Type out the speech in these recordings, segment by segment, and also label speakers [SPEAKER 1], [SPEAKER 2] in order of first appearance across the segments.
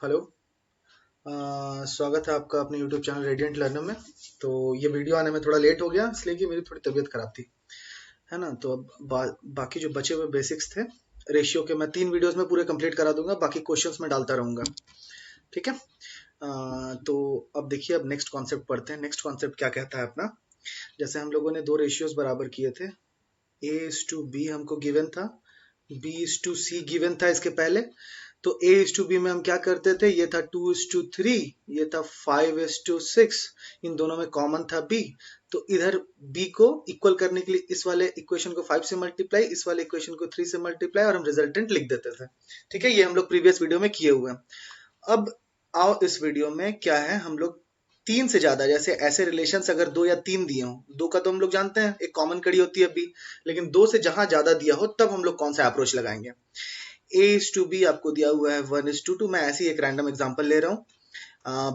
[SPEAKER 1] Hello. स्वागत है आपका अपने YouTube चैनल रेडिएंट लर्नर में। तो ये वीडियो आने में थोड़ा लेट हो गया इसलिए कि मेरी थोड़ी तबीयत खराब थी, है ना। तो अब बाकी जो बचे हुए बेसिक्स थे रेशियो के मैं 3 वीडियोस में पूरे कंप्लीट करा दूंगा, बाकी क्वेश्चंस में डालता रहूंगा, ठीक है। तो अब देखिए, अब नेक्स्ट कॉन्सेप्ट पढ़ते हैं। नेक्स्ट कॉन्सेप्ट क्या कहता है अपना, जैसे हम लोगों ने दो रेशियोज बराबर किए थे, A:B हमको गिवन था, B:C गिवन था इसके पहले। तो A:B में हम क्या करते थे, ये था 2:3, ये था 5:6, इन दोनों में कॉमन था B। तो इधर B को इक्वल करने के लिए इस वाले इक्वेशन को 5 से मल्टीप्लाई, इस वाले इक्वेशन को 3 से मल्टीप्लाई, और हम रिजल्टेंट लिख देते थे, ठीक है। ये हम लोग प्रीवियस वीडियो में किए हुए हैं। अब आओ इस वीडियो में क्या है, हम लोग 3 से ज्यादा, जैसे ऐसे रिलेशंस अगर 2 या 3 दिए हो, 2 का तो हम लोग जानते हैं एक कॉमन कड़ी होती है B, लेकिन 2 से जहां ज्यादा दिया हो तब हम लोग कौन सा अप्रोच लगाएंगे। A:B आपको दिया हुआ है 1:2, मैं ऐसे ही एक रैंडम एग्जांपल ले रहा हूँ।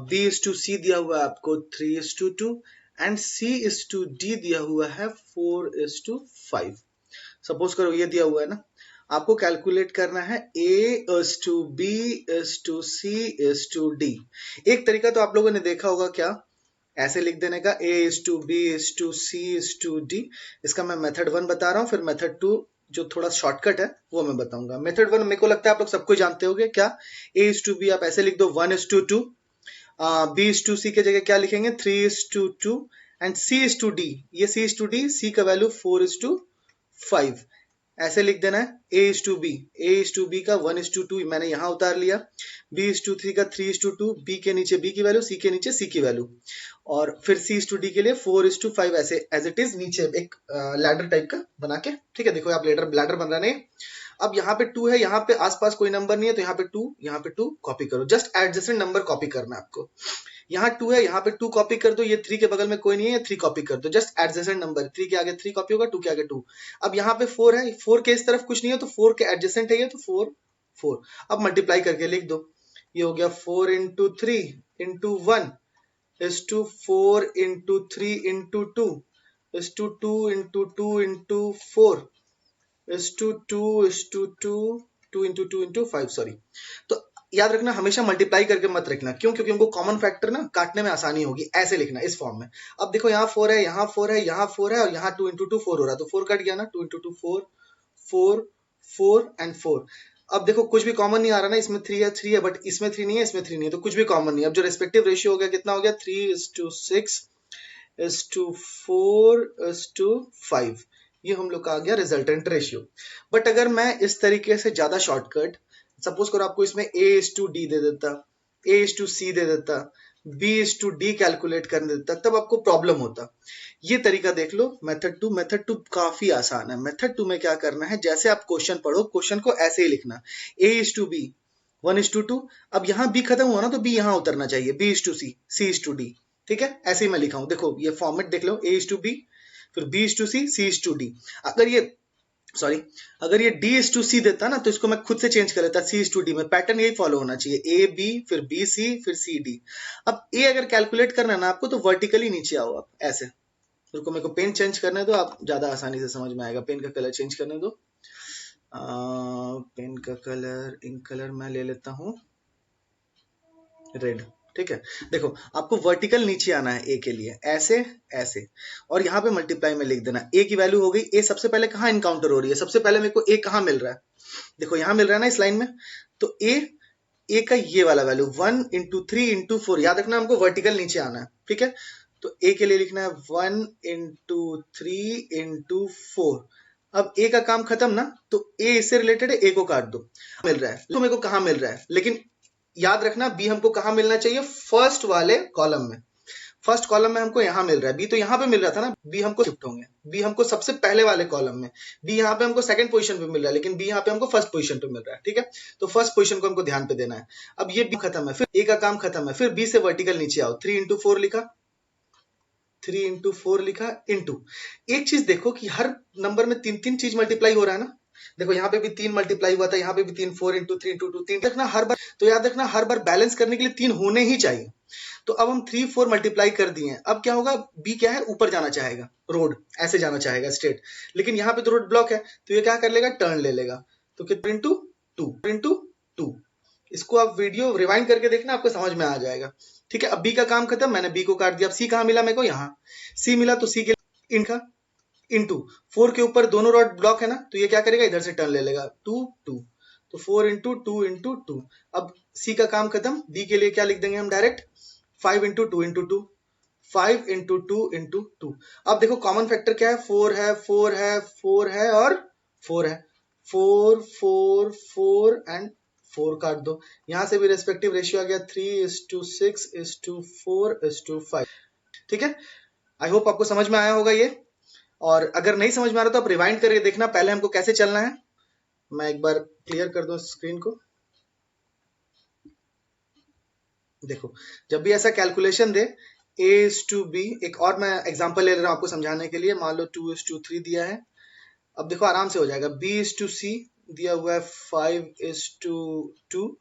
[SPEAKER 1] B:C दिया हुआ है आपको 3:2, एंड C:D दिया हुआ है 4:5। सपोज करो ये दिया हुआ है ना, आपको कैलकुलेट करना है A:B:C:D। एक तरीका तो आप लोगों ने देखा होगा, क्या ऐसे लिख देने का, A:B:C:D। इसका मैं मेथड 1 बता रहा हूँ, फिर मेथड 2 जो थोड़ा शॉर्टकट है वो मैं बताऊंगा। मेथड 1 मेरे को लगता है आप लोग सबको जानते होंगे, क्या A:B आप ऐसे लिख दो 1:2, B:C के जगह क्या लिखेंगे 3:2, एंड C:D, ये C:D, C का वैल्यू 4:5, ऐसे लिख देना है। A:B का 1:2 मैंने यहां उतार लिया, B:3 का 3:2, B के नीचे B की वैल्यू, C के नीचे C की वैल्यू, और फिर C:D के लिए 4:5, ऐसे एज इट इज नीचे एक लैडर टाइप का बना के, ठीक है। देखो आप लैडर बन रहा नहीं। अब यहाँ पे 2 है, यहाँ पे आसपास कोई नंबर नहीं है, तो यहाँ पे 2 कॉपी करो, जस्ट एडजेसेंट नंबर कॉपी करना है आपको। यहाँ 2 है, यहाँ पे 2 कॉपी कर दो, ये 3 के बगल में कोई नहीं है, 3 कॉपी कर दो, जस्ट एडजेसेंट नंबर, 3 के आगे 3 कॉपी होगा, 2 के आगे 2। अब यहाँ पे 4 है, 4 के इस तरफ कुछ नहीं है, तो 4 के एडजेसेंट है ये, तो 4। अब मल्टीप्लाई करके लिख दो, ये हो गया 4 into 3 into 1 is to 4 into 3 into 2 is to 2 into 2 into 4 is to 2 is to 2 2 into 2 into 5, sorry. तो याद रखना, हमेशा मल्टीप्लाई करके मत रखना, क्यों? क्योंकि हमको कॉमन फैक्टर ना काटने में आसानी होगी, ऐसे लिखना इस फॉर्म में। अब देखो यहाँ 4 है, यहाँ 4 है, यहाँ 4 है, और यहाँ 2 into 2 4 हो रहा है, तो 4 कट गया ना, 2 into 2 4 4 4 एंड 4। अब देखो कुछ भी कॉमन नहीं आ रहा ना, इसमें 3 है, बट इसमें 3 नहीं है, इसमें 3 नहीं है, तो कुछ भी कॉमन नहीं है। अब जो रेस्पेक्टिव रेशियो हो गया, कितना हो गया, 3:6 4:5, ये हम लोग का आ गया रिजल्टेंट रेशियो। बट अगर मैं इस तरीके से ज्यादा शॉर्टकट, सपोज करो आपको इसमें A:D दे देता, A:C दे देता, B:D कैलकुलेट कर देता, तब आपको प्रॉब्लम होता। ये तरीका देख लो, मेथड टू काफी आसान है। मेथड 2 में क्या करना है, जैसे आप क्वेश्चन पढ़ो, क्वेश्चन को ऐसे ही लिखना, A:B 1:2। अब यहाँ B खत्म हुआ ना, तो B यहाँ उतरना चाहिए, B:C, C:D, ठीक है। ऐसे ही मैं लिखा हूं, देखो ये फॉर्मेट देख लो, A:B, फिर B:C, C:D। अगर ये सॉरी अगर ये D:C देता ना, तो इसको मैं खुद से चेंज कर लेता C:D में। पैटर्न यही फॉलो होना चाहिए, A B फिर BC फिर CD। अब A अगर कैलकुलेट करना है ना आपको, तो वर्टिकली नीचे आओ आप, ऐसे। रुको, मेरे को पेन चेंज करने दो, आप ज्यादा आसानी से समझ में आएगा। पेन का कलर चेंज करने दो। पेन का कलर, इंक कलर मैं ले लेता हूँ रेड, ठीक है। देखो आपको वर्टिकल नीचे आना है ए के लिए, ऐसे ऐसे, और यहाँ पे मल्टीप्लाई में लिख देना। ए की वैल्यू हो गई, ए सबसे पहले कहाँ इनकाउंटर हो रही है, सबसे पहले मेरे को ए कहाँ मिल रहा है, देखो यहाँ मिल रहा है ना इस लाइन में। तो ए का ये वाला वैल्यू 1 into 3 into 4, याद रखना हमको वर्टिकल नीचे आना है, ठीक है। तो ए के लिए लिखना है 1 into 3 into 4। अब ए का काम खत्म ना, तो ए इससे रिलेटेड है, ए को काट दो, मिल रहा है तो मेरे को कहाँ मिल रहा है, लेकिन याद रखना बी हमको कहाँ मिलना चाहिए, फर्स्ट वाले कॉलम में। फर्स्ट कॉलम में हमको यहाँ मिल रहा है, बी तो यहाँ पे मिल रहा था ना, बी हमको शिफ्ट होंगे, बी हमको सबसे पहले वाले कॉलम में, बी यहाँ पे हमको सेकंड पोजीशन पे मिल रहा है, लेकिन बी यहाँ पे हमको फर्स्ट पोजीशन पे मिल रहा है, ठीक है। तो फर्स्ट पोजीशन को हमको ध्यान पे देना है। अब ये बी खत्म है, फिर ए का काम खत्म है, फिर बी से वर्टिकल नीचे आओ, 3 into 4 लिखा, 3 into 4 लिखा, इंटू। एक चीज देखो कि हर नंबर में 3 चीज मल्टीप्लाई हो रहा है ना, देखो यहाँ पे भी 3 मल्टीप्लाई हुआ था, यहाँ पे भी 3, 4 into 3 into 2 3 रखना हर बार। तो याद रखना हर बार बैलेंस करने के लिए 3 होने ही चाहिए। तो अब हम 3 4 मल्टीप्लाई कर दिए, अब क्या होगा, बी क्या है, ऊपर जाना चाहेगा, रोड ऐसे जाना चाहेगा स्ट्रेट, लेकिन यहाँ पे तो रोड ब्लॉक है, तो ये क्या कर लेगा, टर्न ले लेगा। तो कितना इंटू 2 into 2, इसको आप वीडियो रिवाइंड करके देखना, आपको समझ में आ जाएगा। ठीक है, अब बी का काम खत्म, मैंने बी को काट दिया। अब सी कहाँ मिला मेरे को? यहाँ सी मिला, तो सी के इनका इंटू 4 के ऊपर दोनों रॉड ब्लॉक है ना, तो ये क्या करेगा, इधर से टर्न ले लेगा 2 2, तो 4 इंटू 2 इंटू 2। अब सी का काम खत्म, डी के लिए क्या लिख देंगे हम direct, 5 into 2 into 2, 5 into 2 into 2। अब देखो कॉमन फैक्टर क्या है, 4 है, 4 है, 4 है और 4 है, 4 4 4 एंड 4 काट दो। यहां से भी रेस्पेक्टिव रेशियो आ गया 3:6:4:5। ठीक है, आई होप आपको समझ में आया होगा ये। और अगर नहीं समझ में आ रहा तो आप रिवाइंड करके देखना पहले हमको कैसे चलना है। मैं एक बार क्लियर कर दूं स्क्रीन को। देखो, जब भी ऐसा कैलकुलेशन दे A:B, एक और मैं एग्जांपल ले रहा हूं आपको समझाने के लिए। मान लो 2:3 दिया है, अब देखो आराम से हो जाएगा। B:C दिया हुआ है 5:2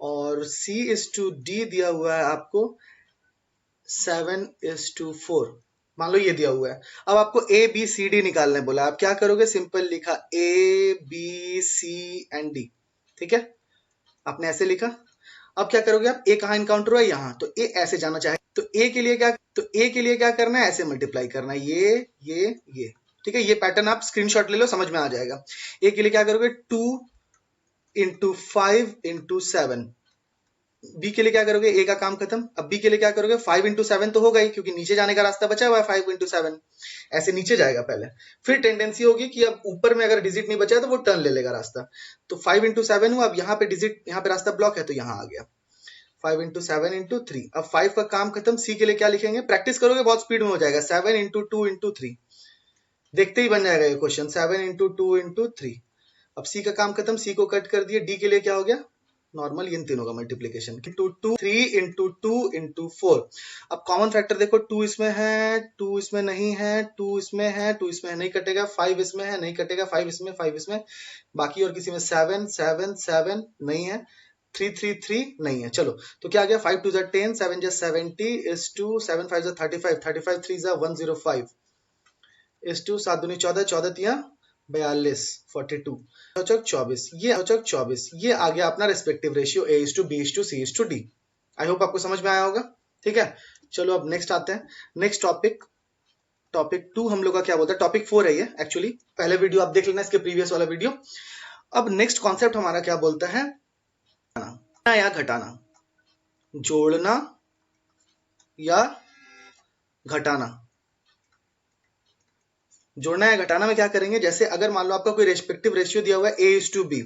[SPEAKER 1] और C:D दिया हुआ है आपको 7:4। मान लो ये दिया हुआ है। अब आपको ABCD निकालने बोला, आप क्या करोगे, सिंपल लिखा ABC&D। ठीक है, आपने ऐसे लिखा। अब क्या करोगे आप, ए कहां इनकाउंटर हुआ है, यहां, तो ए ऐसे जाना चाहे तो ए के लिए क्या करना है, ऐसे मल्टीप्लाई करना है, ये। ठीक है, ये पैटर्न आप स्क्रीनशॉट ले लो, समझ में आ जाएगा। ए के लिए क्या करोगे, 2 इंटू 5 इंटू 7। बी के लिए क्या करोगे, ए का काम खत्म। अब बी के लिए क्या करोगे, 5 इंटू 7 तो होगा ही, क्योंकि नीचे जाने का रास्ता बचा हुआ है 5 इंटू 7। ऐसे नीचे जाएगा पहले, फिर टेंडेंसी होगी कि अब ऊपर में अगर डिजिट नहीं बचा है तो वो टर्न ले लेगा रास्ता। तो 5 इंटू 7 हुआ, अब यहाँ पे डिजिट, यहाँ पे रास्ता ब्लॉक है तो यहाँ आ गया 5 इंटू 7 इंटू 3। अब 5 का काम खत्म। सी के लिए क्या लिखेंगे, प्रैक्टिस करोगे बहुत स्पीड में हो जाएगा, 7 इंटू 2 इंटू 3। देखते ही बन जाएगा ये क्वेश्चन, 7 इंटू 2 इंटू 3। अब सी का काम खत्म, सी को कट कर दिए। डी के लिए क्या हो गया, नॉर्मल इन तीनों का मल्टीप्लीकेशन, 3 इंटू 2 इंटू 4। अब कॉमन फैक्टर देखो, 2 इसमें है, 2 इसमें नहीं है, 2 इसमें है, 2 इसमें है, नहीं कटेगा, 5 इसमें है, नहीं कटेगा, 5 इसमें, 5 इसमें, बाकी और किसी में 7 7 7 नहीं है, 3 3 3 नहीं है। चलो, तो क्या आ गया, 5 2 10, 7 70 is 2, 7 5 35, 35 3 105 is 2, 7 दूनी 14, 14 तिया 42, 42, 24। ये आ गया अपना respective ratio A:B:C:D। I hope आपको समझ में आया होगा। ठीक है, चलो अब नेक्स्ट आते हैं। नेक्स्ट टॉपिक 2 हम लोग का क्या बोलता है, टॉपिक 4 है ये एक्चुअली। पहले वीडियो आप देख लेना, इसके प्रीवियस वाला वीडियो। अब नेक्स्ट कॉन्सेप्ट हमारा क्या बोलता है, या घटाना, जोड़ना या घटाना। जोड़ना या घटाना में क्या करेंगे, जैसे अगर मान लो आपका कोई रेस्पेक्टिव रेशियो दिया हुआ है A:B,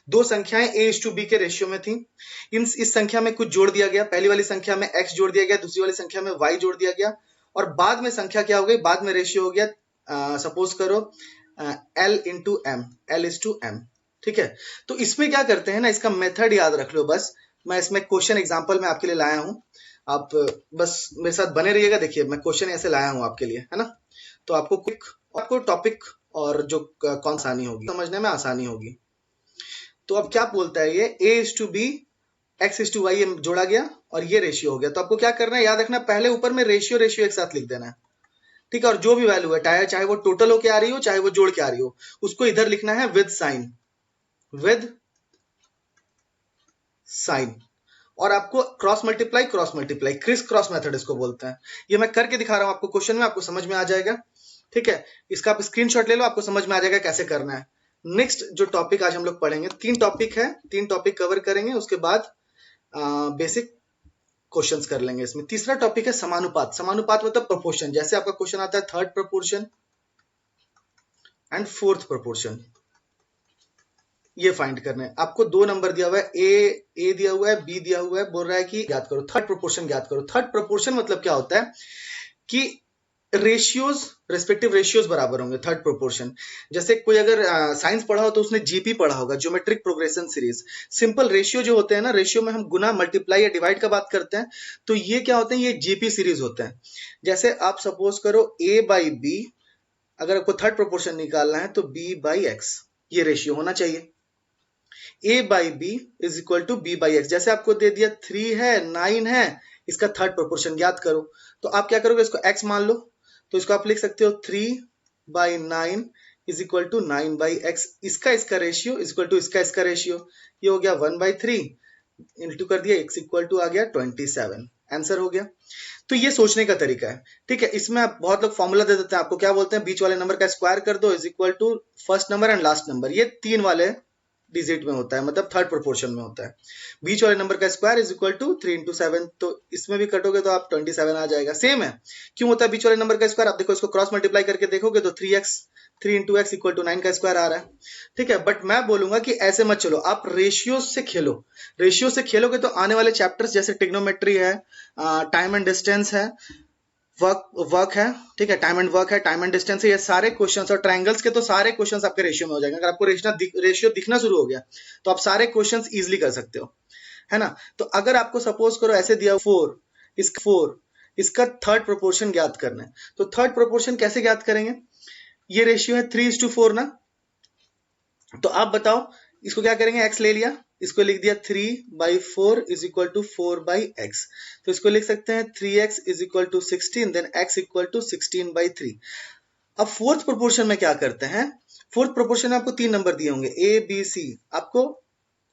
[SPEAKER 1] दो संख्याएं A:B के रेशियो में थी। इस संख्या में कुछ जोड़ दिया गया, पहली वाली संख्या में X जोड़ दिया गया, दूसरी वाली संख्या में Y जोड़ दिया गया, और बाद में संख्या क्या हो गई, बाद में रेशियो हो गया, सपोज करो L इंटू M, L:M। ठीक है, तो इसमें क्या करते हैं ना, इसका मेथड याद रख लो बस। मैं इसमें क्वेश्चन एग्जाम्पल में आपके लिए लाया हूं, आप बस मेरे साथ बने रहिएगा। देखिए मैं क्वेश्चन ऐसे लाया हूं आपके लिए, है ना, तो आपको टॉपिक और जो कौन आसानी होगी, समझने में आसानी होगी। तो अब क्या बोलता है ये, A:B X:Y जोड़ा गया और ये रेशियो हो गया। तो आपको क्या करना है, याद रखना, पहले ऊपर में रेशियो एक साथ लिख देना है। ठीक है, और जो भी वैल्यू है, चाहे वो टोटल होके आ रही हो, चाहे वो जोड़ के आ रही हो, उसको इधर लिखना है विद साइन। और आपको cross multiply criss cross method इसको बोलते हैं। ये मैं करके दिखा रहा हूं आपको क्वेश्चन में, आपको समझ में आ जाएगा। ठीक है, इसका आप स्क्रीनशॉट ले लो, आपको समझ में आ जाएगा कैसे करना है। नेक्स्ट जो टॉपिक आज हम लोग पढ़ेंगे, 3 टॉपिक है, 3 टॉपिक कवर करेंगे, उसके बाद बेसिक क्वेश्चंस कर लेंगे इसमें। तीसरा टॉपिक है समानुपात मतलब प्रोपोर्शन। जैसे आपका क्वेश्चन आता है 3rd proportion and 4th proportion, ये फाइंड करना है आपको। 2 नंबर दिया हुआ है, ए दिया हुआ है, बी दिया हुआ है, बोल रहा है कि याद करो 3rd प्रोपोर्शन याद करो। 3rd प्रोपोर्शन मतलब क्या होता है कि रेशियोज, रेस्पेक्टिव रेशियोज बराबर होंगे 3rd प्रोपोर्शन। जैसे कोई अगर साइंस पढ़ा हो तो उसने जीपी पढ़ा होगा, geometric progression series. Simple ratio जो होते हैं ना, रेशियो में हम गुना, मल्टीप्लाई या डिवाइड का बात करते हैं, तो ये क्या होते हैं, ये जीपी सीरीज होते हैं। जैसे आप सपोज करो A/B, अगर आपको 3rd प्रोपोर्शन निकालना है तो B/X, ये रेशियो होना चाहिए। A/B is equal to B/X। जैसे आपको दे दिया 3 है, 9 है, इसका 3rd प्रोपोर्शन याद करो, तो आप क्या करोगे, इसको x मान लो, तो इसको आप लिख सकते हो 3/9 इज इक्वल टू 9/x। इसका रेशियो इज इक्वल टू इसका रेशियो, ये हो गया 1/3, इंटू कर दिया, x इक्वल टू आ गया 27, आंसर हो गया। तो ये सोचने का तरीका है, ठीक है। इसमें आप बहुत लोग फॉर्मूला दे देते हैं, आपको क्या बोलते हैं, बीच वाले नंबर का स्क्वायर कर दो is equal to first number and last number, ये 3 वाले डिजिट में होता है, मतलब थर्ड प्रोपोर्शन में होता है। बीच वाले नंबर का square is equal to 3 into 7, तो इसमें भी कटोगे तो आप 27 आ जाएगा। सेम है, क्यों होता है बीच वाले नंबर का स्क्वायर, आप देखो इसको क्रॉस मल्टीप्लाई करके देखोगे तो 3 इंटू एक्स इक्वल टू 9 का स्क्वायर आ रहा है, ठीक है। बट मैं बोलूंगा कि ऐसे मत चलो, आप रेशियो से खेलो। रेशियो से खेलोगे तो आने वाले चैप्टर्स जैसे ट्रिग्नोमेट्री है, टाइम एंड डिस्टेंस है, वर्क है, ठीक है, टाइम एंड वर्क है, टाइम एंड डिस्टेंस है, ये सारे क्वेश्चंस और ट्रायंगल्स के तो सारे क्वेश्चंस आपके रेशियो में हो जाएंगे। अगर आपको रेशियो दिखना शुरू हो गया तो आप सारे क्वेश्चंस इजीली कर सकते हो, है ना। तो अगर आपको सपोज करो ऐसे दिया 4 इसका थर्ड प्रोपोर्शन ज्ञात करना है, तो थर्ड प्रोपोर्शन कैसे ज्ञात करेंगे, ये रेशियो है 3:4 ना, तो आप बताओ इसको क्या करेंगे, x ले लिया, इसको लिख दिया 3/4 इज इक्वल टू 4/x, तो इसको लिख सकते हैं 3x is equal to 16, then x equal to 16/3। अब फोर्थ प्रोपोर्शन में क्या करते हैं, फोर्थ प्रोपोर्शन में आपको 3 नंबर दिए होंगे a b c, आपको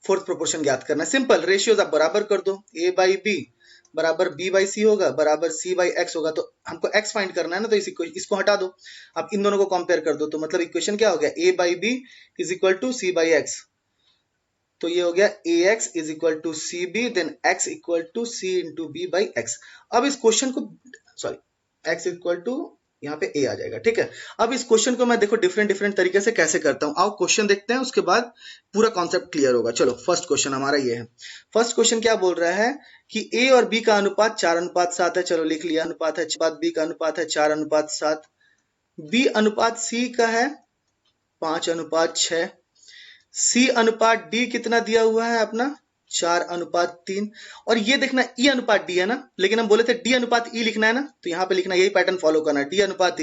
[SPEAKER 1] फोर्थ प्रोपोर्शन ज्ञात करना है। सिंपल, रेशियोज आप बराबर कर दो, a/b बराबर b/c होगा बराबर c/x होगा, तो हमको x फाइंड करना है ना, तो इसको हटा दो, आप इन दोनों को कंपेयर कर दो, तो मतलब इक्वेशन क्या हो गया, a/b is equal to c/x, तो ये हो गया ax is equal to cb, then x equal to c into b/x। अब इस क्वेश्चन को, सॉरी, x इक्वल टू यहाँ पे a आ जाएगा, ठीक है। अब इस क्वेश्चन को मैं देखो डिफरेंट तरीके से कैसे करता हूं, आओ क्वेश्चन देखते हैं, उसके बाद पूरा कॉन्सेप्ट क्लियर होगा। चलो फर्स्ट क्वेश्चन हमारा ये है। फर्स्ट क्वेश्चन क्या बोल रहा है कि a और b का अनुपात 4:7 है, चलो लिख लिया, अनुपात है, b का अनुपात है 4:7, b अनुपात c का है 5:6, C अनुपात D कितना दिया हुआ है अपना 4:3, और ये देखना E अनुपात D है ना, लेकिन हम बोले थे D अनुपात E लिखना है ना, तो यहाँ पे लिखना, यही पैटर्न फॉलो करना है, D अनुपात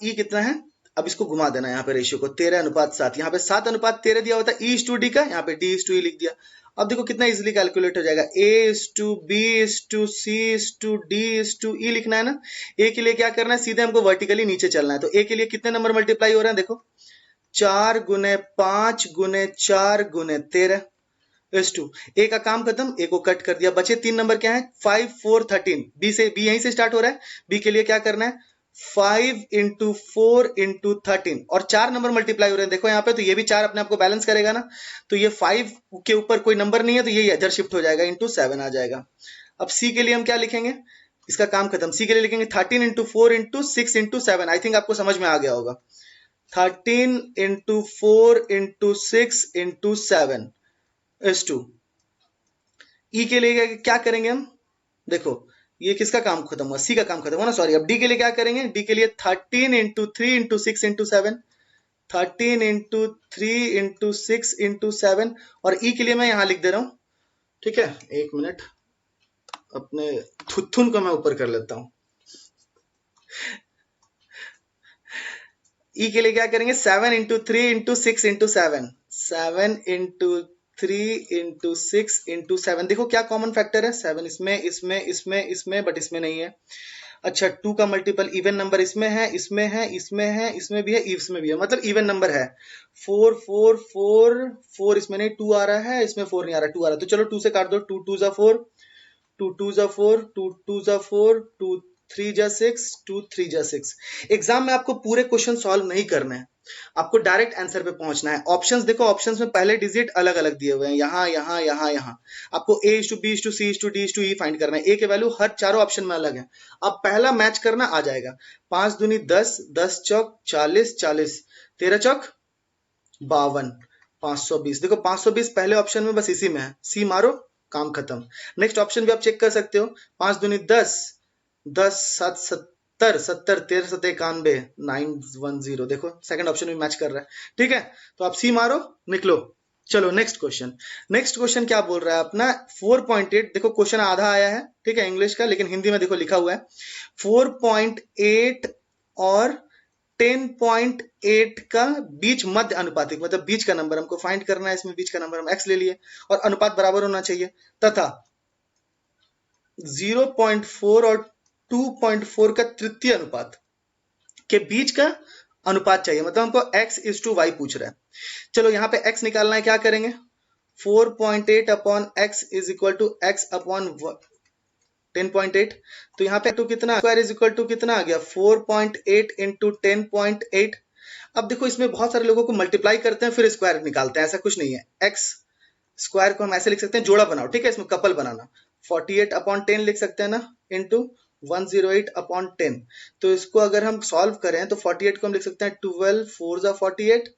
[SPEAKER 1] E कितना है, अब इसको घुमा देना यहाँ पे रेशियो को 13:7, यहाँ पे 7:13 दिया होता है E/D का, यहाँ पे D/E लिख दिया। अब देखो कितना इजीली कैलकुलेट हो जाएगा, A/B/C/D/E लिखना है ना। A के लिए क्या करना है, सीधे हमको वर्टिकली नीचे चलना है, तो A के लिए कितने नंबर मल्टीप्लाई हो रहे हैं, देखो 4 गुने 5 गुने 4 गुने 13 इस टू, ए का काम खत्म, ए को कट कर दिया, बचे 3 नंबर क्या है, 5 4 13, बी यहीं से स्टार्ट हो रहा है, बी के लिए क्या करना है 5 इंटू 4 इंटू 13, और 4 नंबर मल्टीप्लाई हो रहे हैं, देखो यहाँ पे, तो ये भी 4 अपने आप को बैलेंस करेगा ना, तो ये 5 के ऊपर कोई नंबर नहीं है, तो ये इधर शिफ्ट हो जाएगा, इंटू 7 आ जाएगा। अब सी के लिए हम क्या लिखेंगे, इसका काम खत्म, सी के लिए लिखेंगे 13 into 4 into 6 into 7, I think आपको समझ में आ गया होगा, 13 into 4 into 6 into 7 is two. E के लिए क्या करेंगे हम, देखो ये किसका काम खत्म हुआ, सी का काम खत्म हुआ ना, सॉरी। अब डी के लिए क्या करेंगे, डी के लिए 13 into 3 into 6 into 7, 13 into 3 into 6 into 7, और ई के लिए मैं यहां लिख दे रहा हूं, ठीक है। एक मिनट, अपने थुथुन को मैं ऊपर कर लेता हूं। ई के लिए क्या करेंगे, 7 into 3 into 6 into 7, 7 into 3 into 6 into 7, देखो क्या कॉमन फैक्टर है, 7 इसमें बट इसमें नहीं है। अच्छा, 2 का मल्टीपल इवन नंबर इसमें है, इसमें भी है, इसमें भी है, मतलब इवन नंबर है। 4 4 4 4 इसमें नहीं, 2 आ रहा है, इसमें 4 नहीं आ रहा, 2 आ रहा है, तो चलो 2 से काट दो, 2 2 जा 4, 2 2 जा 4, 2 2 जा 4, 2 3 जा 6, 2 3 जा 6। एग्जाम में आपको पूरे क्वेश्चन सॉल्व नहीं करने हैं, आपको डायरेक्ट आंसर पे पहुंचना है। ऑप्शंस देखो, ऑप्शंस में पहले डिजिट अलग अलग दिए हुए हैं, यहाँ आपको A/B/C/D/E फाइंड करना है, ए के वैल्यू हर चारों ऑप्शन में अलग है। अब पहला मैच करना आ जाएगा, 5 दूनी 10, 10 चौक 40, 40 13 चौक 52, 520, देखो 520 पहले ऑप्शन में बस इसी में है, सी मारो काम खत्म। नेक्स्ट ऑप्शन भी आप चेक कर सकते हो, 5 दूनी 10, 10 7 70, 70 13 7 91, 910, देखो सेकंड ऑप्शन भी मैच कर रहा है, ठीक है। तो आप सी मारो, निकलो। चलो नेक्स्ट क्वेश्चन क्या बोल रहा है अपना 4.8, देखो क्वेश्चन आधा आया है, ठीक है, इंग्लिश का, लेकिन हिंदी में देखो लिखा हुआ है 4.8 और 10.8 का बीच मध्य अनुपातिक, मतलब बीच का नंबर हमको फाइंड करना है, इसमें बीच का नंबर हम x ले लिए, और अनुपात बराबर होना चाहिए, तथा 0.4 और 2.4 का तृतीय अनुपात के बीच का अनुपात चाहिए, मतलब हमको x is to y पूछ रहा है। चलो यहाँ पे x निकालना है, क्या करेंगे, 4.8 upon x is equal to x upon 10.8। तो यहाँ पे टू कितना स्क्वायर इज इक्वल टू कितना आ गया 4.8 इंटू 10.8। अब देखो इसमें बहुत सारे लोगों को मल्टीप्लाई करते हैं फिर स्क्वायर निकालते हैं, ऐसा कुछ नहीं है। x स्क्वायर को हम ऐसे लिख सकते हैं, जोड़ा बनाओ, ठीक है, इसमें कपल बनाना। 48 अपॉन 10 लिख सकते हैं ना, इंटू 108 अपॉन 10। तो इसको अगर हम सॉल्व करें तो 48 को हम लिख सकते हैं 12 4 जा 48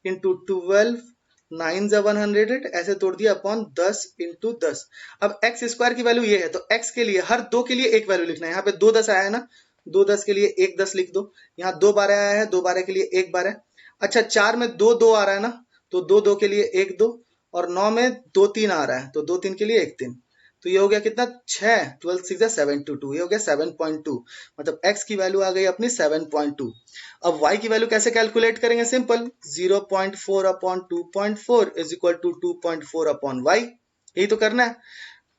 [SPEAKER 1] इंटू 12 9 जा 100, ऐसे तोड़ दिया अपॉन 10 इंटू 10। अब एक्स स्क्वायर की वैल्यू ये है, तो एक्स के लिए हर दो के लिए एक वैल्यू लिखना है। यहाँ पे 2 10 आया है ना, 2 10 के लिए 1 10 लिख दो। यहाँ 2 12 आया है, 2 12 के लिए 1 12। अच्छा 4 में 2 2 आ रहा है ना, तो 2 2 के लिए 1 2, और 9 में 2 3 आ रहा है, तो 2 3 के लिए 1 3। तो ये हो गया कितना 6, 12 6 722, ये हो गया 7.2। मतलब x की वैल्यू आ गई अपनी 7.2। अब y की वैल्यू कैसे कैलकुलेट करेंगे, simple 0.4 upon 2.4 is equal to 2.4 upon y, यही तो करना है।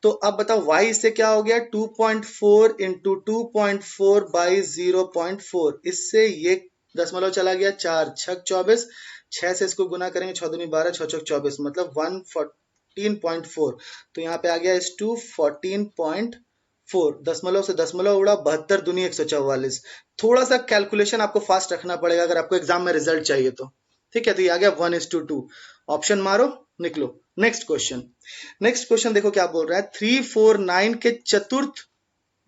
[SPEAKER 1] तो अब बताओ y इससे क्या हो गया 2.4 इंटू 2.4 बाई 0.4, इससे ये दशमलव चला गया, 4 छक 24, 6 से इसको गुना करेंगे 6 दूनी 12 6 छक 24, मतलब 114.4। तो यहाँ पे आ गया इस टू 14.4, दशमलव से दशमलव उड़ा, 72 दूनी 144। थोड़ा सा कैलकुलेशन आपको फास्ट रखना पड़ेगा अगर आपको एग्जाम में रिजल्ट चाहिए तो, ठीक है। तो ये आ गया 1:2, ऑप्शन मारो निकलो। नेक्स्ट क्वेश्चन, नेक्स्ट क्वेश्चन देखो क्या बोल रहा है, 3 4 9 के चतुर्थ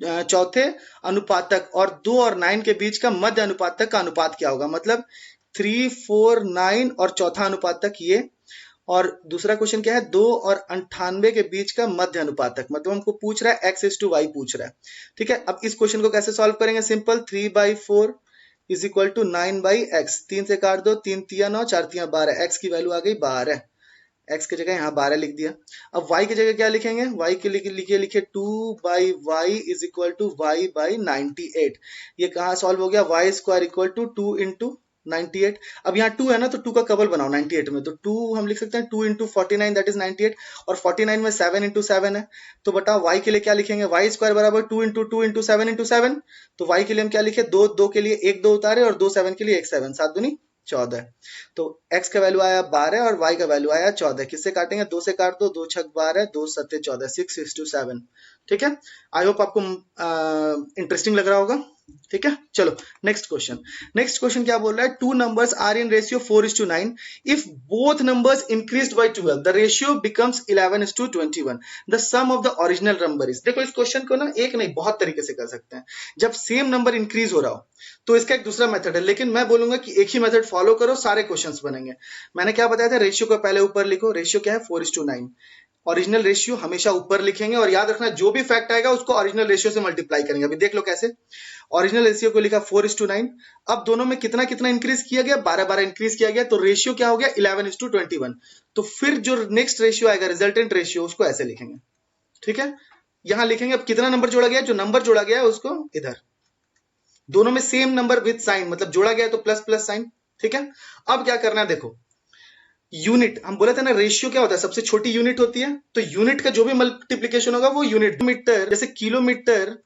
[SPEAKER 1] चौथे अनुपातक और 2 और 9 के बीच का मध्य अनुपातक का अनुपात क्या होगा। मतलब 3 4 9 और चौथा अनुपातक ये, और दूसरा क्वेश्चन क्या है 2 और 98 के बीच का मध्य अनुपातक, मतलब हमको पूछ रहा है x:y पूछ रहा है, ठीक है। अब इस क्वेश्चन को कैसे सॉल्व करेंगे, simple 3/4 is equal to 9/x, 3 से काट दो, 3 तिया 9 4 तिया 12, x की वैल्यू आ गई 12, x की जगह यहाँ 12 लिख दिया। अब y की जगह क्या लिखेंगे, y के लिए लिखे 2/y is equal to y/98। ये कहाँ सॉल्व हो गया, y² इक्वल टू 2 इंटू 98। अब यहाँ 2 है ना, तो 2 का कबल बनाओ 98 में, तो 2 हम लिख सकते हैं 2 इंटू 49 दैट इज 98, और 49 में 7 इंटू 7 है। तो बताओ y के लिए क्या लिखेंगे, y² बराबर 2 इंटू 7 इंटू 7। तो y के लिए हम क्या लिखे, 2 2 के लिए 1 2 उतारे, और 2 7 के लिए 1 7, 7 दूनी 14। तो x का वैल्यू आया 12 और y का वैल्यू आया 14। किससे काटेंगे, 2 से काट दो, 2 छक 12, 2 सत्ते 14, 6:7, ठीक है। आई होप आपको इंटरेस्टिंग लग रहा होगा, ठीक है। चलो नेक्स्ट क्वेश्चन, नेक्स्ट क्वेश्चन क्या बोल रहा है, two numbers are in ratio 4:9, if both numbers increased by 12 the ratio becomes 11:21, the sum of the original number is. देखो इस क्वेश्चन को ना एक नहीं बहुत तरीके से कर सकते हैं। जब सेम नंबर इंक्रीज हो रहा हो तो इसका एक दूसरा मेथड है, लेकिन मैं बोलूंगा कि एक ही मेथड फॉलो करो, सारे क्वेश्चंस बनेंगे। मैंने क्या बताया था, रेशियो को पहले ऊपर लिखो, रेशियो क्या है 4:9, ओरिजिनल रेशियो हमेशा ऊपर लिखेंगे, और याद रखना जो भी फैक्ट आएगा उसको ओरिजिनल रेशियो से मल्टीप्लाई करेंगे। अभी देख लो कैसे, ओरिजिनल रेशियो को लिखा 4:9, अब दोनों में कितना कितना इंक्रीज किया गया, 12 12 इंक्रीज किया गया, तो रेशियो क्या हो गया 11:21। तो फिर जो नेक्स्ट रेशियो आएगा रिजल्टेंट रेशियो, उसको ऐसे लिखेंगे, ठीक है। यहां लिखेंगे अब कितना नंबर जोड़ा गया, जो नंबर जोड़ा गया है उसको इधर, दोनों में सेम नंबर विद साइन, मतलब जोड़ा गया तो प्लस प्लस साइन, ठीक है। अब क्या करना है, देखो यूनिट, हम बोले थे ना रेशियो क्या होता है, सबसे छोटी यूनिट होती है, तो यूनिट का जो भी मल्टीप्लीकेशन होगा वो यूनिट, मीटर जैसे किलोमीटर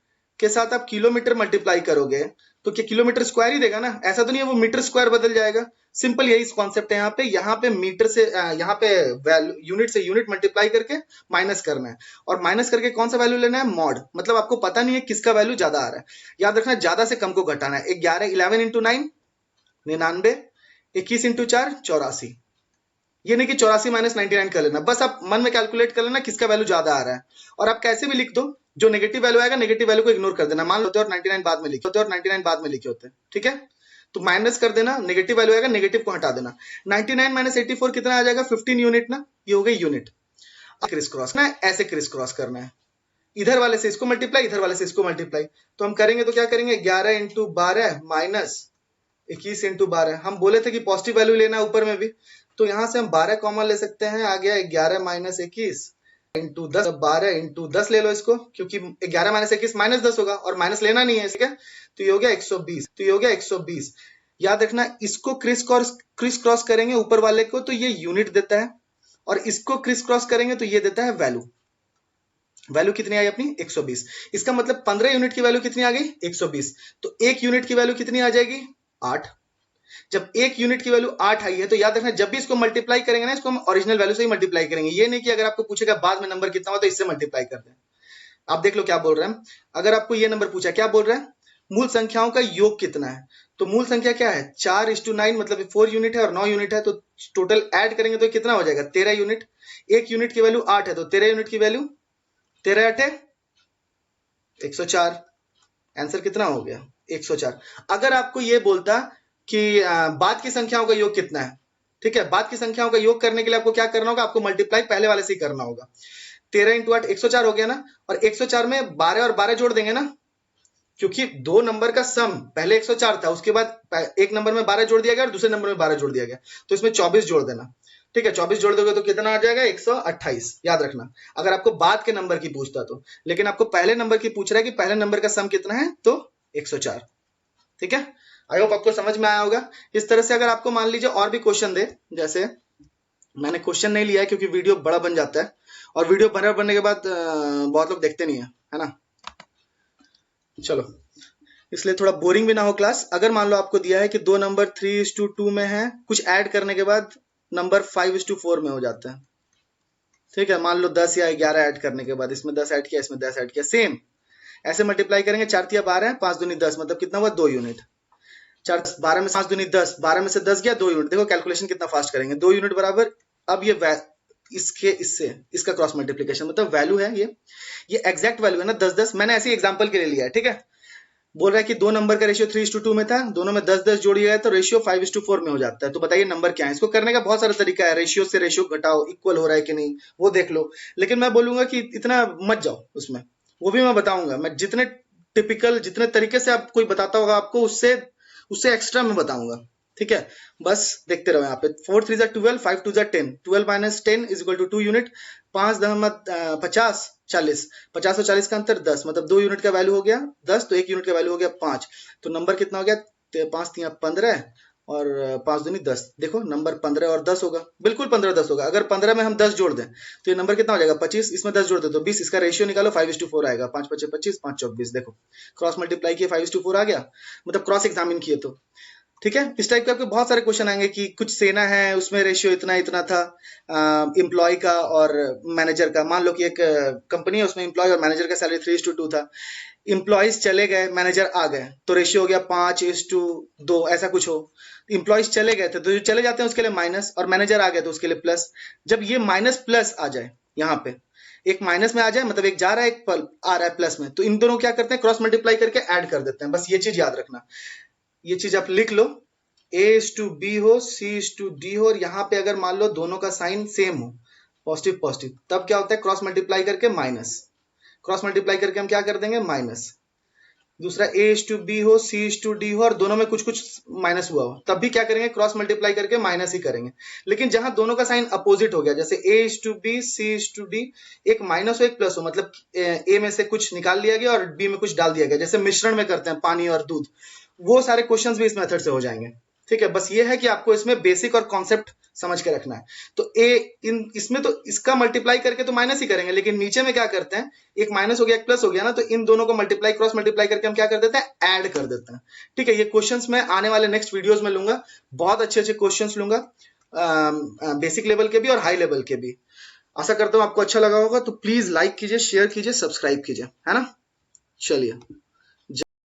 [SPEAKER 1] के साथ आप किलोमीटर मल्टीप्लाई करोगे तो क्या किलोमीटर स्क्वायर ही देगा ना, ऐसा तो नहीं है वो मीटर स्क्वायर बदल जाएगा। सिंपल यही कॉन्सेप्ट है यहाँ पे मीटर से यहाँ पे वैल्यू यूनिट से यूनिट मल्टीप्लाई करके माइनस करना है, और माइनस करके कौन सा वैल्यू लेना है, मॉड, मतलब आपको पता नहीं है किसका वैल्यू ज्यादा आ रहा है। याद रखना ज्यादा से कम को घटाना है, 11 इंटू 9 99, 21 इंटू 4 84, ये नहीं कि 84 माइनस 99 कर लेना, बस आप मन में कैलकुलेट कर लेना किसका वैल्यू ज्यादा आ रहा है। और आप कैसे भी लिख दो, जो नेगेटिव वैल्यू आएगा नेगेटिव वैल्यू को इग्नोर कर देना, मान लो और 99 बाद में लिखे होते और 99 बाद में लिखे होते, ठीक है। तो माइनस कर देना, नेगेटिव वैल्यू आएगा नेगेटिव को हटा देना। 99 माइनस 84 कितना आ जाएगा, 15 यूनिट ना, ये हो गई यूनिट। क्रिस क्रॉस ना, ऐसे क्रिस क्रॉस करना है, इधर वाले से इसको मल्टीप्लाई, इधर वाले से इसको मल्टीप्लाई। तो हम करेंगे तो क्या करेंगे, 11 इंटू 12 माइनस 21 इंटू 12, हम बोले थे कि पॉजिटिव वैल्यू लेना है ऊपर में भी, तो यहां से हम 12 कॉमन ले सकते हैं, आ गया 11 माइनस 21 इंटू 10, 12 इंटू 10 ले लो इसको, क्योंकि 11 माइनस 21 माइनस 10 होगा और माइनस लेना नहीं है, ठीक है। तो ये हो गया 120, तो ये हो गया 120। याद रखना इसको क्रिस क्रॉस करेंगे ऊपर वाले को तो ये यूनिट देता है, और इसको क्रिस क्रॉस करेंगे तो ये देता है वैल्यू। वैल्यू कितनी आई अपनी 120, इसका मतलब 15 यूनिट की वैल्यू कितनी आ गई 120, तो एक यूनिट की वैल्यू कितनी आ जाएगी 8। जब एक यूनिट की वैल्यू 8 आई है तो याद रखना जब भी इसको मल्टीप्लाई करेंगे ना, इसको हम ओरिजिनल वैल्यू से ही मल्टीप्लाई करेंगे। ये नहीं कि अगर आपको पूछेगा बाद में नंबर कितना हुआ तो इससे मल्टीप्लाई कर दें। आप देख लो क्या बोल रहे हैं। अगर आपको ये नंबर पूछा, क्या बोल रहा है, मूल संख्याओं का योग कितना है, तो मूल संख्या क्या है 4:9, मतलब 4 यूनिट है और 9 यूनिट है, तो टोटल ऐड करेंगे तो कितना हो जाएगा 13 यूनिट। एक यूनिट की वैल्यू 8 है तो 13 यूनिट की वैल्यू 13 8 104। आंसर कितना हो गया 104। अगर आपको ये बोलता कि बाद की संख्याओं का योग कितना है, ठीक है, बाद की संख्याओं का योग करने के लिए आपको क्या करना होगा, आपको मल्टीप्लाई पहले वाले से ही करना होगा। 13 × 8 104 हो गया ना, और 104 में 12 और 12 जोड़ देंगे ना, क्योंकि दो नंबर का सम पहले 104 था, उसके बाद एक नंबर में 12 जोड़ दिया गया और दूसरे नंबर में 12 जोड़ दिया गया, तो इसमें 24 जोड़ देना। ठीक है, 24 जोड़ दोगे तो कितना आ जाएगा 128। याद रखना अगर आपको बाद के नंबर की पूछता तो, लेकिन आपको पहले नंबर की पूछ रहा है कि पहले नंबर का सम कितना है, तो 104। ठीक है, आई होप आपको समझ में आया होगा। इस तरह से अगर आपको मान लीजिए और भी क्वेश्चन दे, जैसे मैंने क्वेश्चन नहीं लिया है क्योंकि वीडियो बड़ा बन जाता है, और वीडियो बड़ा बनने के बाद बहुत लोग देखते नहीं है ना, चलो इसलिए थोड़ा बोरिंग भी ना हो क्लास। अगर मान लो आपको दिया है कि दो नंबर 3:2 में है, कुछ ऐड करने के बाद नंबर 5:4 में हो जाता है। ठीक है, मान लो 10 या 11 ऐड करने के बाद इसमें 10 ऐड किया, इसमें 10 ऐड किया, सेम ऐसे मल्टीप्लाई करेंगे। 4 × 12 5 दूनी 10, मतलब कितना हुआ 2 यूनिट। 4 12 में 5 दूनी 10, 12 में से 10 गया 2 यूनिट। देखो कैलकुलेशन कितना फास्ट करेंगे, 2 यूनिट बराबर, अब ये इसके इससे इसका क्रॉस मल्टीप्लीकेशन, मतलब वैल्यू है ये एग्जैक्ट वैल्यू है ना 10 10। मैंने ऐसे एग्जांपल के लिए लिया है। ठीक है, बोल रहा है कि दो नंबर का रेशियो 3:2 में था, दोनों में 10 10 जोड़ी है तो रेशियो 5:4 में हो जाता है। तो बताइए नंबर क्या है। इसको करने का बहुत सारा तरीका है, रेशियो से रेशियो घटाओ, इक्वल हो रहा है कि नहीं वो देख लो, लेकिन मैं बोलूंगा कि इतना मत जाओ उसमें, वो भी मैं बताऊंगा। मैं जितने टिपिकल जितने तरीके से आप कोई बताता होगा आपको, उससे एक्स्ट्रा मैं बताऊंगा। ठीक है, बस देखते रहो। यहाँ पे 4 3 12, 5 2 10, 12 - 10 = 2 यूनिट, 5 10 50 40, 50 और 40 का अंतर 10, मतलब 2 यूनिट का वैल्यू हो गया 10, तो 1 यूनिट का वैल्यू हो गया 5। तो नंबर कितना हो गया 5 3 15 और 5 दूनी 10। देखो नंबर 15 और 10 होगा, बिल्कुल 15 10 होगा। अगर 15 में हम 10 जोड़ दें तो ये नंबर कितना हो जाएगा 25, इसमें 10 जोड़ दे तो 20। इसका रेशियो निकालो 5:4 आएगा, 5 5 25, 5 24। देखो क्रॉस मल्टीप्लाई किए 5:4 आ गया, मतलब क्रॉस एग्जामिन किए तो। ठीक है, इस टाइप के आपके बहुत सारे क्वेश्चन आएंगे कि कुछ सेना है उसमें रेशियो इतना इतना था, एम्प्लॉय का और मैनेजर का। मान लो कि एक कंपनी है, उसमें एम्प्लॉय और मैनेजर का सैलरी 3:2 था, एम्प्लॉयज चले गए मैनेजर आ गए तो रेशियो हो गया 5:2, ऐसा कुछ हो। एम्प्लॉयज चले गए थे तो जो चले जाते हैं उसके लिए माइनस, और मैनेजर आ गए तो उसके लिए प्लस। जब ये माइनस प्लस आ जाए, यहाँ पे एक माइनस में आ जाए, मतलब एक जा रहा है एक आ रहा है प्लस में, तो इन दोनों क्या करते हैं क्रॉस मल्टीप्लाई करके ऐड कर देते हैं। बस ये चीज याद रखना, ये चीज आप लिख लो, A:B हो, C:D हो, और यहाँ पे अगर मान लो दोनों का साइन सेम हो, पॉजिटिव पॉजिटिव, तब क्या होता है क्रॉस मल्टीप्लाई करके माइनस, क्रॉस मल्टीप्लाई करके हम क्या कर देंगे माइनस। दूसरा A:B हो, C:D हो और दोनों में कुछ कुछ माइनस हुआ हो, तब भी क्या करेंगे क्रॉस मल्टीप्लाई करके माइनस ही करेंगे। लेकिन जहां दोनों का साइन अपोजिट हो गया, जैसे A:B, C:D, एक माइनस हो एक प्लस हो, मतलब A में से कुछ निकाल लिया गया और B में कुछ डाल दिया गया, जैसे मिश्रण में करते हैं पानी और दूध, वो सारे क्वेश्चंस भी इस मेथड से हो जाएंगे। ठीक है, बस ये है कि आपको इसमें बेसिक और कॉन्सेप्ट समझ के रखना है। तो इसमें तो इसका मल्टीप्लाई करके तो माइनस ही करेंगे, लेकिन नीचे में क्या करते हैं, एक माइनस हो गया एक प्लस हो गया ना, तो इन दोनों को मल्टीप्लाई क्रॉस मल्टीप्लाई करके हम क्या कर देते हैं ऐड कर देते हैं। ठीक है, ये क्वेश्चंस मैं आने वाले नेक्स्ट वीडियोस में लूंगा, बहुत अच्छे अच्छे क्वेश्चंस लूंगा, बेसिक लेवल के भी और हाई लेवल के भी। आशा करता हूं आपको अच्छा लगा होगा। तो प्लीज लाइक कीजिए, शेयर कीजिए, सब्सक्राइब कीजिए, है ना। चलिए।